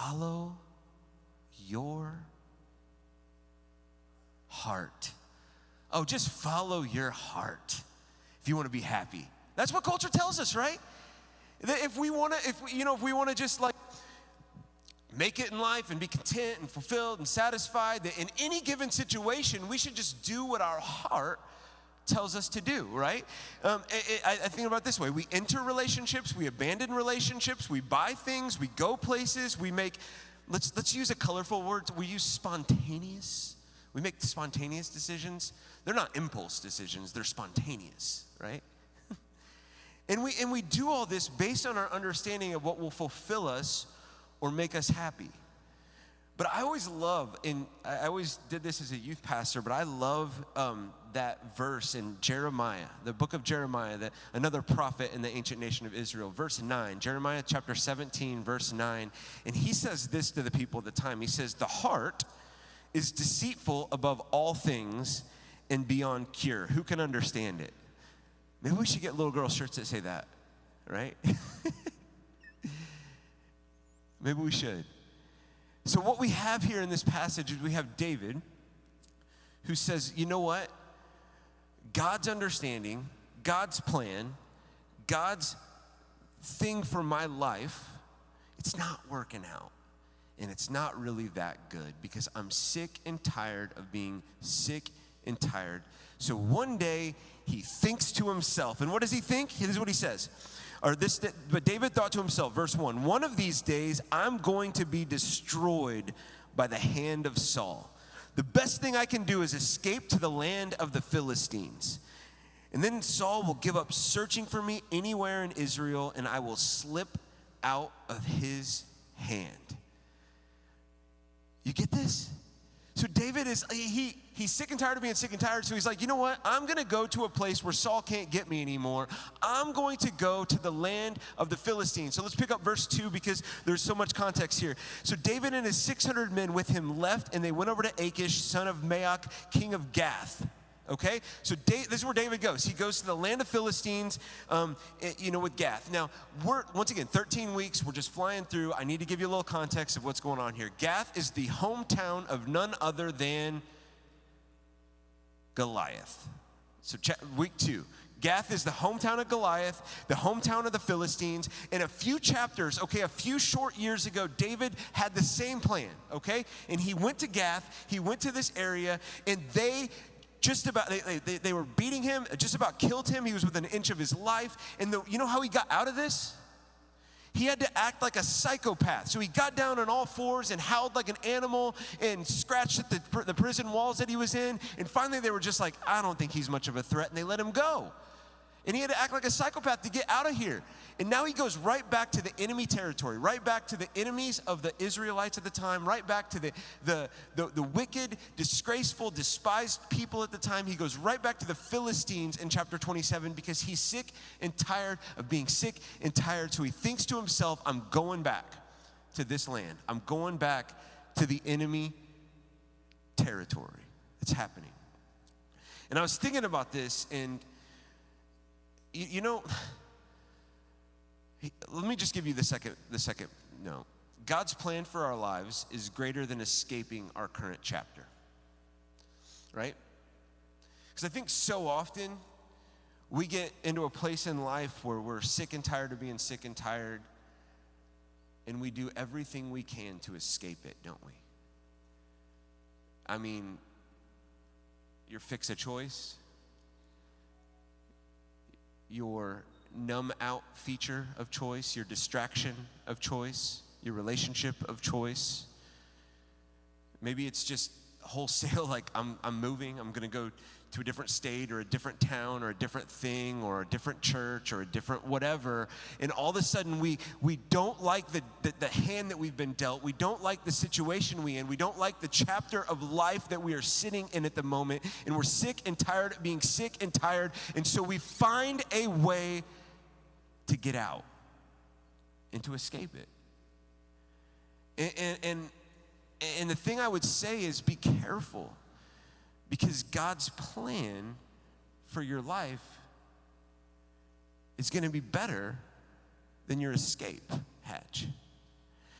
follow your heart. Oh, just follow your heart if you want to be happy. That's what culture tells us, right? That if we want to just like make it in life and be content and fulfilled and satisfied, that in any given situation, we should just do what our heart tells us to do, right? I think about it this way. We enter relationships, we abandon relationships, we buy things, we go places, we make, let's use a colorful word, we use spontaneous. We make spontaneous decisions. They're not impulse decisions, they're spontaneous, right? And we do all this based on our understanding of what will fulfill us or make us happy. But I always love, and I always did this as a youth pastor, but I love that verse in Jeremiah, the book of Jeremiah, that another prophet in the ancient nation of Israel, verse 9, Jeremiah chapter 17, verse 9, and he says this to the people at the time. He says, the heart is deceitful above all things and beyond cure. Who can understand it? Maybe we should get little girl shirts that say that, right? Maybe we should. So what we have here in this passage is we have David who says, you know what? God's understanding, God's plan, God's thing for my life, it's not working out. And it's not really that good because I'm sick and tired of being sick and tired. So one day he thinks to himself, and what does he think? This is what he says. But David thought to himself, verse 1, one of these days I'm going to be destroyed by the hand of Saul. The best thing I can do is escape to the land of the Philistines. And then Saul will give up searching for me anywhere in Israel, and I will slip out of his hand. You get this? So David he's sick and tired of being sick and tired, so he's like, you know what? I'm going to go to a place where Saul can't get me anymore. I'm going to go to the land of the Philistines. So let's pick up verse 2 because there's so much context here. So David and his 600 men with him left, and they went over to Achish, son of Maoch, king of Gath. Okay, so this is where David goes. He goes to the land of Philistines, with Gath. Now, once again, 13 weeks, we're just flying through. I need to give you a little context of what's going on here. Gath is the hometown of none other than Goliath. So week 2. Gath is the hometown of Goliath, the hometown of the Philistines. In a few chapters, a few short years ago, David had the same plan, okay? And he went to Gath, he went to this area, and they were beating him, just about killed him. He was within an inch of his life. And you know how he got out of this? He had to act like a psychopath. So he got down on all fours and howled like an animal and scratched at the prison walls that he was in. And finally they were just like, I don't think he's much of a threat. And they let him go. And he had to act like a psychopath to get out of here. And now he goes right back to the enemy territory, right back to the enemies of the Israelites at the time, right back to the wicked, disgraceful, despised people at the time. He goes right back to the Philistines in chapter 27 because he's sick and tired of being sick and tired. So he thinks to himself, I'm going back to this land. I'm going back to the enemy territory. It's happening. And I was thinking about this, and let me just give you the second note. God's plan for our lives is greater than escaping our current chapter, right? Because I think so often we get into a place in life where we're sick and tired of being sick and tired, and we do everything we can to escape it, don't we? I mean, your fix a choice, your numb out feature of choice, your distraction of choice, your relationship of choice. Maybe it's just wholesale, like I'm moving, I'm gonna go to a different state or a different town or a different thing or a different church or a different whatever, and all of a sudden we don't like the hand that we've been dealt. We don't like the situation we in. We don't like the chapter of life that we are sitting in at the moment, and we're sick and tired of being sick and tired, and so we find a way to get out and to escape it. And the thing I would say is be careful, because God's plan for your life is going to be better than your escape hatch.